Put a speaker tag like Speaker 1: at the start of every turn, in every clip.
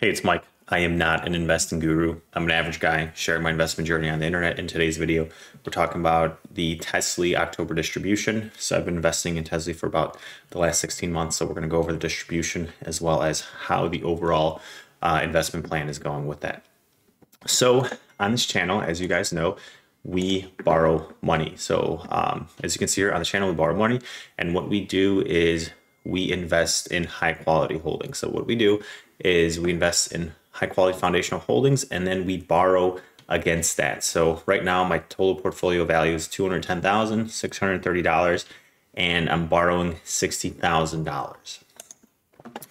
Speaker 1: Hey, it's Mike. I am not an investing guru. I'm an average guy sharing my investment journey on the internet. In today's video, we're talking about the TSLY October distribution. So I've been investing in TSLY for about the last 16 months. So we're going to go over the distribution as well as how the overall investment plan is going with that. So on this channel, as you guys know, we borrow money. So as you can see here on the channel, we borrow money. And what we do is we invest in high quality holdings. So what we do is we invest in high quality foundational holdings and then we borrow against that. So right now my total portfolio value is $210,630 and I'm borrowing $60,000.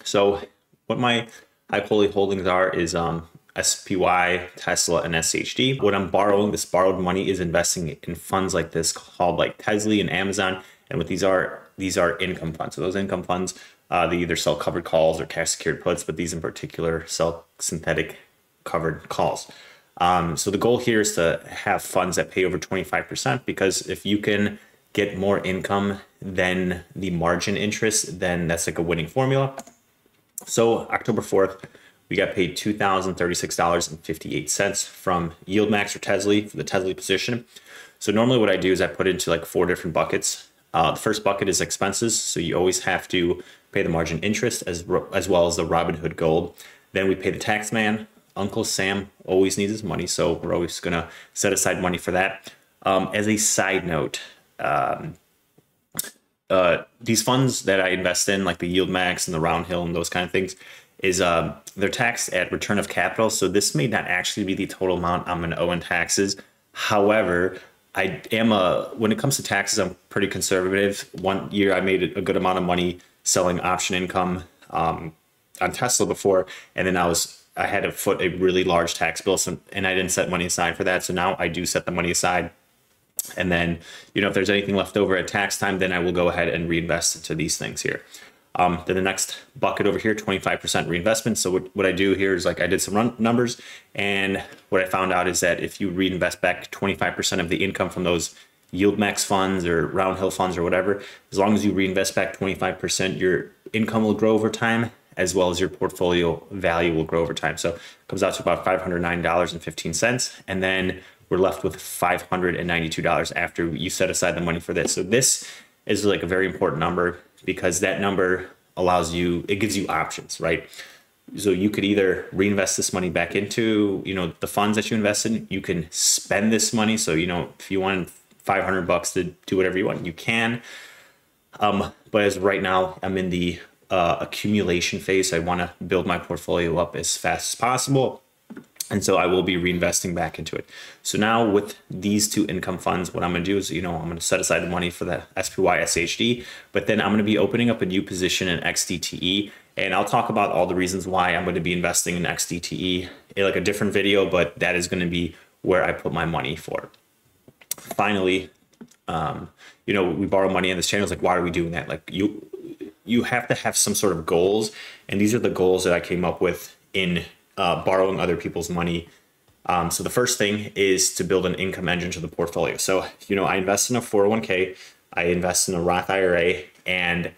Speaker 1: So what my high quality holdings are is SPY, Tesla, and SHD. What I'm borrowing, this borrowed money, is investing in funds like this called like TSLY and Amazon. And what these are income funds. So those income funds, they either sell covered calls or cash secured puts, but these in particular sell synthetic covered calls. So the goal here is to have funds that pay over 25%, because if you can get more income than the margin interest, then that's like a winning formula. So October 4th, we got paid $2,036.58 from YieldMax or TSLY for the TSLY position. So normally what I do is I put into like 4 different buckets. The first bucket is expenses. So you always have to pay the margin interest as well as the Robinhood Gold. Then we pay the tax man. Uncle Sam always needs his money, so we're always going to set aside money for that. As a side note, these funds that I invest in, like the YieldMax and the Roundhill and those kind of things, is they're taxed at return of capital. So this may not actually be the total amount I'm going to owe in taxes. However, I am when it comes to taxes, I'm pretty conservative. One year I made a good amount of money selling option income on Tesla before, and then I had to foot a really large tax bill, and I didn't set money aside for that. So now I do set the money aside. And then, if there's anything left over at tax time, then I will go ahead and reinvest into these things here. Then the next bucket over here, 25% reinvestment. So what I do here is like I did some numbers, and what I found out is that if you reinvest back 25% of the income from those YieldMax funds or Roundhill funds or whatever, as long as you reinvest back 25%, your income will grow over time, as well as your portfolio value will grow over time. So it comes out to about $509.15. And then we're left with $592 after you set aside the money for this. So this is like a very important number, because that number it gives you options, right? So you could either reinvest this money back into, the funds that you invest in. You can spend this money. So, if you want $500 to do whatever you want, you can. But as right now, I'm in the accumulation phase. I want to build my portfolio up as fast as possible. And so I will be reinvesting back into it. So now with these two income funds, what I'm going to do is, I'm going to set aside the money for the SPY SHD, but then I'm going to be opening up a new position in XDTE. And I'll talk about all the reasons why I'm going to be investing in XDTE in like a different video, but that is going to be where I put my money for. Finally, we borrow money on this channel. It's like, why are we doing that? Like you have to have some sort of goals. And these are the goals that I came up with in borrowing other people's money. So the first thing is to build an income engine to the portfolio. So, I invest in a 401k, I invest in a Roth IRA, and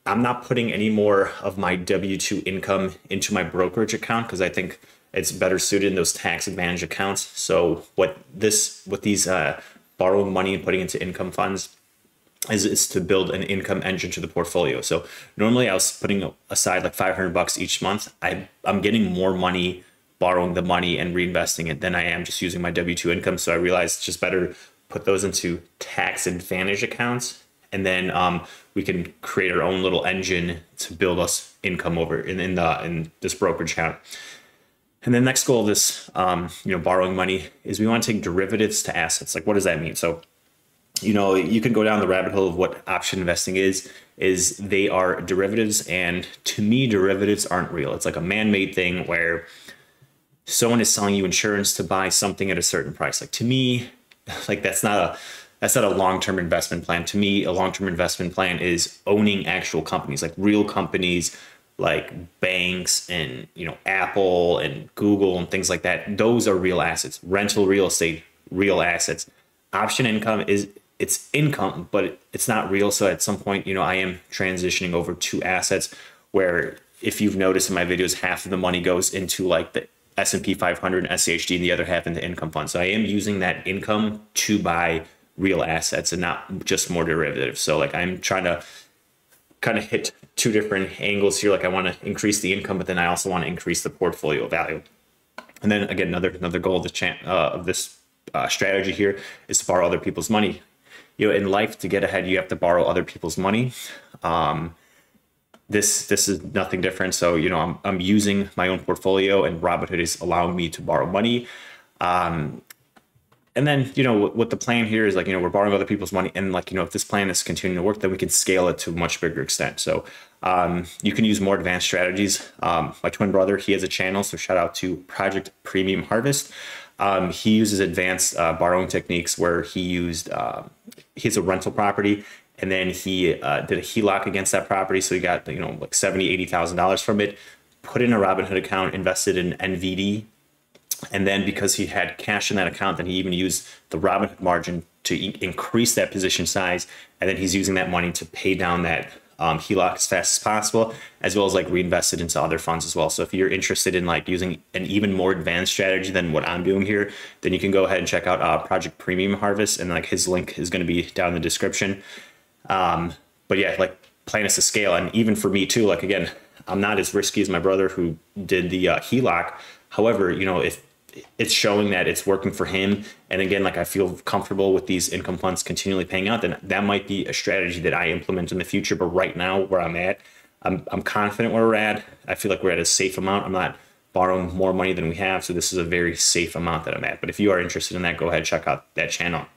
Speaker 1: I'm not putting any more of my W-2 income into my brokerage account, because I think it's better suited in those tax advantage accounts. So what these borrowing money and putting into income funds is to build an income engine to the portfolio. So normally I was putting aside like $500 each month. I'm getting more money borrowing the money and reinvesting it than I am just using my W-2 income. So I realized it's just better put those into tax advantage accounts, and then we can create our own little engine to build us income over in this brokerage account. And the next goal of this, borrowing money, is we want to take derivatives to assets. Like, what does that mean? So you can go down the rabbit hole of what option investing is they are derivatives. And to me, derivatives aren't real. It's like a man-made thing where someone is selling you insurance to buy something at a certain price. Like, to me, like that's not a long-term investment plan. To me, a long-term investment plan is owning actual companies, like real companies, like banks and, Apple and Google and things like that. Those are real assets. Rental real estate, real assets. Option income it's income, but it's not real. So at some point, I am transitioning over to assets where if you've noticed in my videos, half of the money goes into like the S&P 500 and SCHD, and the other half into income funds. So I am using that income to buy real assets and not just more derivatives. So like I'm trying to kind of hit two different angles here. Like I want to increase the income, but then I also want to increase the portfolio value. And then again, another goal of this strategy here is to borrow other people's money. In life, to get ahead, you have to borrow other people's money. This is nothing different. So, I'm using my own portfolio, and Robinhood is allowing me to borrow money. And then, what the plan here is, like, we're borrowing other people's money, and like, if this plan is continuing to work, then we can scale it to a much bigger extent. So you can use more advanced strategies. My twin brother, he has a channel, so shout out to Project Premium Harvest. He uses advanced borrowing techniques where he has a rental property, and then he did a HELOC against that property. So he got, like $70,000, $80,000 from it, put in a Robinhood account, invested in NVD. And then because he had cash in that account, then he even used the Robinhood margin to increase that position size. And then he's using that money to pay down that HELOC as fast as possible, as well as like reinvest it into other funds as well. So if you're interested in like using an even more advanced strategy than what I'm doing here, then you can go ahead and check out Project Premium Harvest, and like his link is going to be down in the description. But yeah, like plan is to scale. And even for me too, like, again, I'm not as risky as my brother who did the HELOC. However, if it's showing that it's working for him, and again, like I feel comfortable with these income funds continually paying out, then that might be a strategy that I implement in the future. But right now, where I'm at, I'm confident where we're at. I feel like we're at a safe amount. I'm not borrowing more money than we have, so this is a very safe amount that I'm at. But if you are interested in that, go ahead, check out that channel.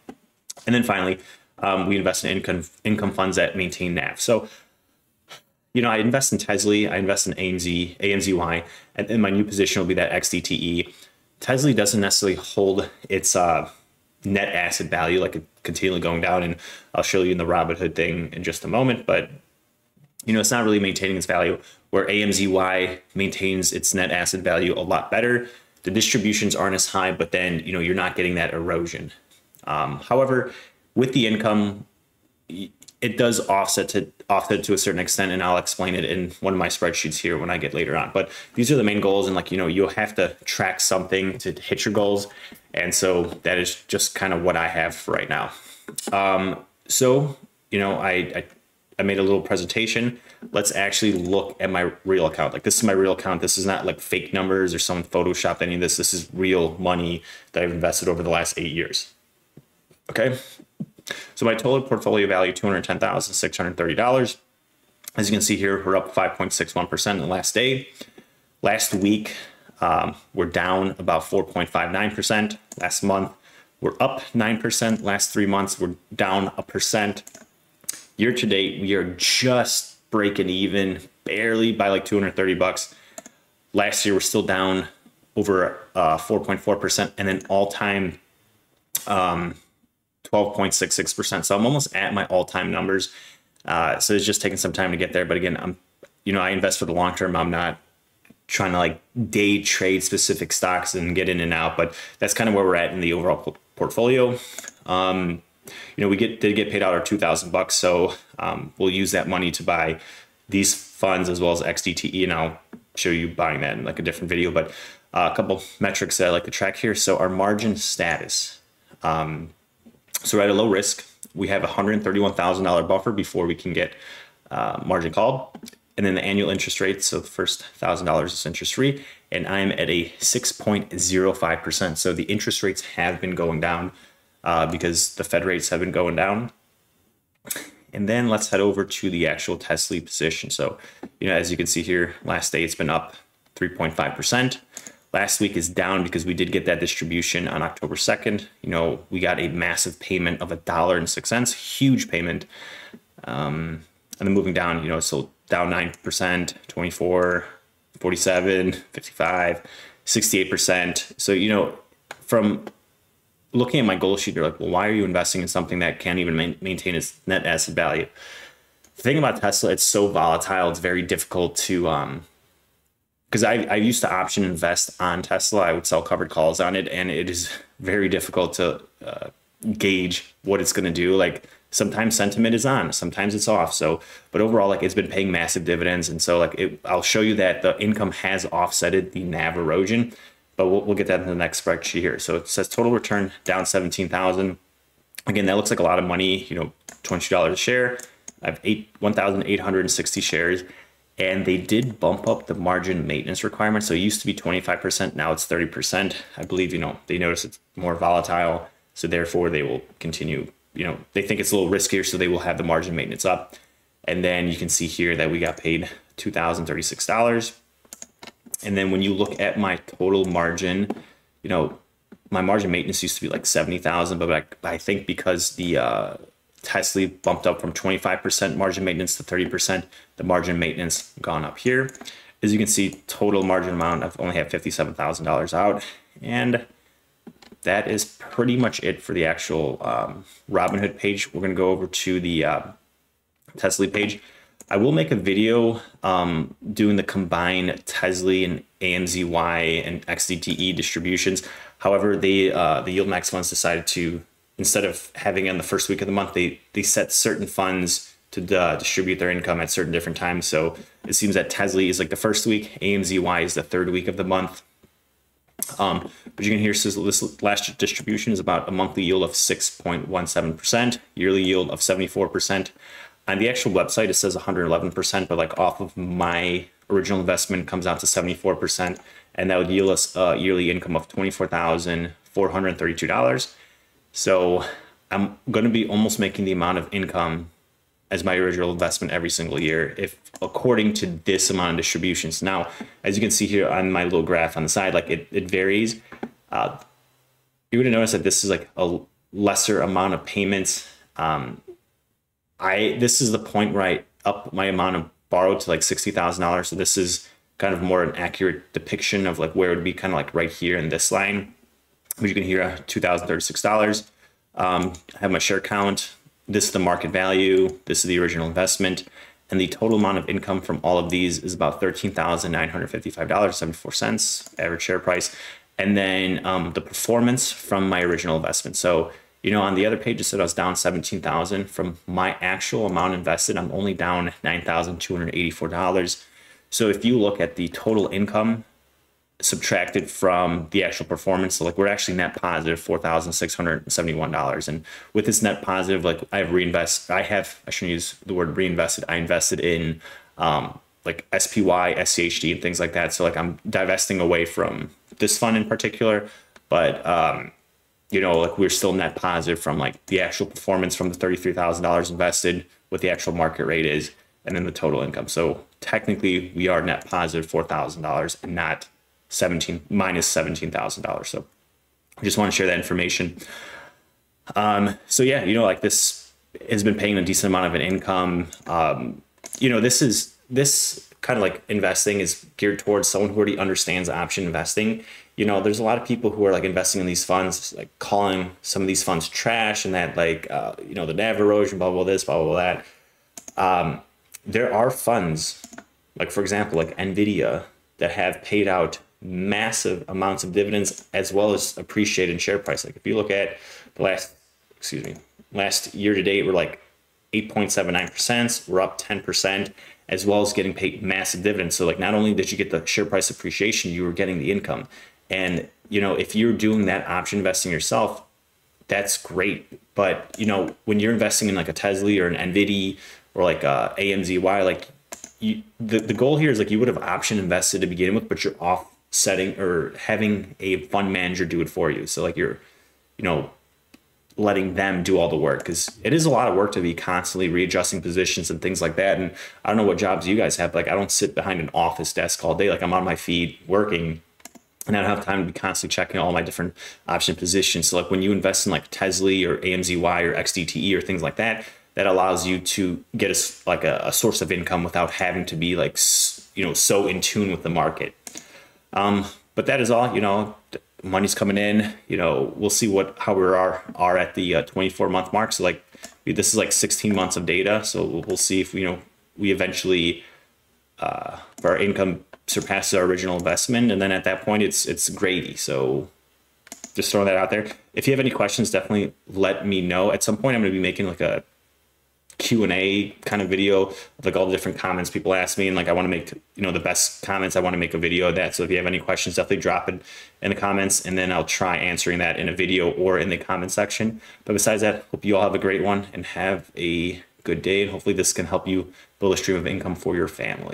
Speaker 1: And then finally, we invest in income funds that maintain NAV. So I invest in TSLY, I invest in amzy, and then my new position will be that XDTE. TSLY doesn't necessarily hold its net asset value, like it continually going down, and I'll show you in the Robinhood thing in just a moment, but it's not really maintaining its value, where amzy maintains its net asset value a lot better. The distributions aren't as high, but then you're not getting that erosion. However, with the income, it does offset to a certain extent, and I'll explain it in one of my spreadsheets here when I get later on. But these are the main goals, and like you'll have to track something to hit your goals, and so that is just kind of what I have right now. So I made a little presentation. Let's actually look at my real account. Like, this is my real account. This is not like fake numbers or someone photoshopped any of this. This is real money that I've invested over the last 8 years. Okay. So my total portfolio value, $210,630. As you can see here, we're up 5.61% in the last day. Last week, we're down about 4.59%. Last month, we're up 9%. Last 3 months, we're down 1%. Year to date, we are just breaking even, barely, by like $230. Last year, we're still down over 4.4%, and then all-time 12.66%. So I'm almost at my all-time numbers. So it's just taking some time to get there. But again, I invest for the long term. I'm not trying to like day trade specific stocks and get in and out, but that's kind of where we're at in the overall portfolio. We did get paid out our $2,000. So we'll use that money to buy these funds as well as XDTE, and I'll show you buying that in like a different video. But a couple metrics that I like to track here. So our margin status. So we're at a low risk. We have a $131,000 buffer before we can get margin called. And then the annual interest rate, so the first $1,000 is interest free, and I'm at a 6.05%. So the interest rates have been going down because the Fed rates have been going down. And then let's head over to the actual TSLY position. So, as you can see here, last day it's been up 3.5%. Last week is down because we did get that distribution on October 2nd. We got a massive payment of $1.06, huge payment. And then moving down, so down 9%, 24, 47, 55, 68%. So, from looking at my goal sheet, you're like, well, why are you investing in something that can't even maintain its net asset value? The thing about Tesla, it's so volatile. It's very difficult to, because I used to option invest on Tesla. I would sell covered calls on it, and it is very difficult to gauge what it's going to do. Like, sometimes sentiment is on, sometimes it's off. So, but overall, like it's been paying massive dividends. And so like I'll show you that the income has offsetted the NAV erosion, but we'll get that in the next spreadsheet here. So it says total return down 17,000. Again, that looks like a lot of money, you know, $22 a share. I have 1,860 shares, and they did bump up the margin maintenance requirement. So it used to be 25%, now it's 30%. I believe, you know, they notice it's more volatile, so therefore they will continue, you know, they think it's a little riskier, so they will have the margin maintenance up. And then you can see here that we got paid $2,036. And then when you look at my total margin, you know, my margin maintenance used to be like 70,000, but I think because the TSLY bumped up from 25% margin maintenance to 30%, the margin maintenance gone up here. As you can see, total margin amount, I've only had $57,000 out, and that is pretty much it for the actual Robinhood page. We're gonna go over to the TSLY page. I will make a video doing the combined TSLY and amzy and XDTE distributions. However, the Yield Max funds decided to, instead of having it in the first week of the month, they set certain funds to distribute their income at certain different times. So it seems that TSLY is like the first week, amzy is the third week of the month. But you can hear says this last distribution is about a monthly yield of 6.17%, yearly yield of 74%. On the actual website, it says 111%, but like off of my original investment comes out to 74%, and that would yield us a yearly income of $24,432. So I'm going to be almost making the amount of income as my original investment every single year, if according to this amount of distributions. Now, as you can see here on my little graph on the side, like it varies. You're going to notice that this is like a lesser amount of payments. This is the point where I up my amount of borrowed to like $60,000. So this is kind of more an accurate depiction of like where it would be kind of like right here in this line. But you can hear $2,036. I have my share count. This is the market value. This is the original investment. And the total amount of income from all of these is about $13,955.74, average share price. And then the performance from my original investment. So, you know, on the other page, it said I was down 17,000. From my actual amount invested, I'm only down $9,284. So if you look at the total income subtracted from the actual performance, so like we're actually net positive $4,671. And with this net positive, like I shouldn't use the word reinvested. I invested in like SPY, SCHD, and things like that. So like I'm divesting away from this fund in particular, but you know, like we're still net positive from like the actual performance from the $33,000 invested, what the actual market rate is, and then the total income. So technically we are net positive $4,000 and not minus $17,000. So I just want to share that information. So yeah, you know, like this has been paying a decent amount of an income. You know, this kind of like investing is geared towards someone who already understands option investing. You know, there's a lot of people who are like investing in these funds, like calling some of these funds trash and that like, you know, the NAV erosion, blah, blah, this, blah, blah, that. There are funds, like for example, like NVIDIA, that have paid out massive amounts of dividends as well as appreciated share price. Like if you look at the last year to date, we're like 8.79%, we're up 10%, as well as getting paid massive dividends. So like not only did you get the share price appreciation, you were getting the income. And, you know, if you're doing that option investing yourself, that's great. But, you know, when you're investing in like a TSLY or an NVIDIA or like amzy, like the goal here is like you would have option invested to begin with, but you're offsetting or having a fund manager do it for you. So like you're, you know, letting them do all the work, because it is a lot of work to be constantly readjusting positions and things like that. And I don't know what jobs you guys have. Like I don't sit behind an office desk all day. Like I'm on my feet working, and I don't have time to be constantly checking all my different option positions. So like when you invest in like TSLY or amzy or XDTE or things like that, that allows you to get a source of income without having to be like, you know, so in tune with the market. But that is all, you know, money's coming in, you know, we'll see how we are at the 24-month mark. So like this is like 16 months of data. So we'll see if, you know, we eventually, if our income surpasses our original investment. And then at that point it's gravy. So just throwing that out there. If you have any questions, definitely let me know. At some point I'm going to be making like a Q&A kind of video of like all the different comments people ask me, and like I want to make, you know, the best comments. I want to make a video of that. So if you have any questions, definitely drop it in the comments, and then I'll try answering that in a video or in the comment section. But besides that, hope you all have a great one and have a good day. And hopefully this can help you build a stream of income for your family.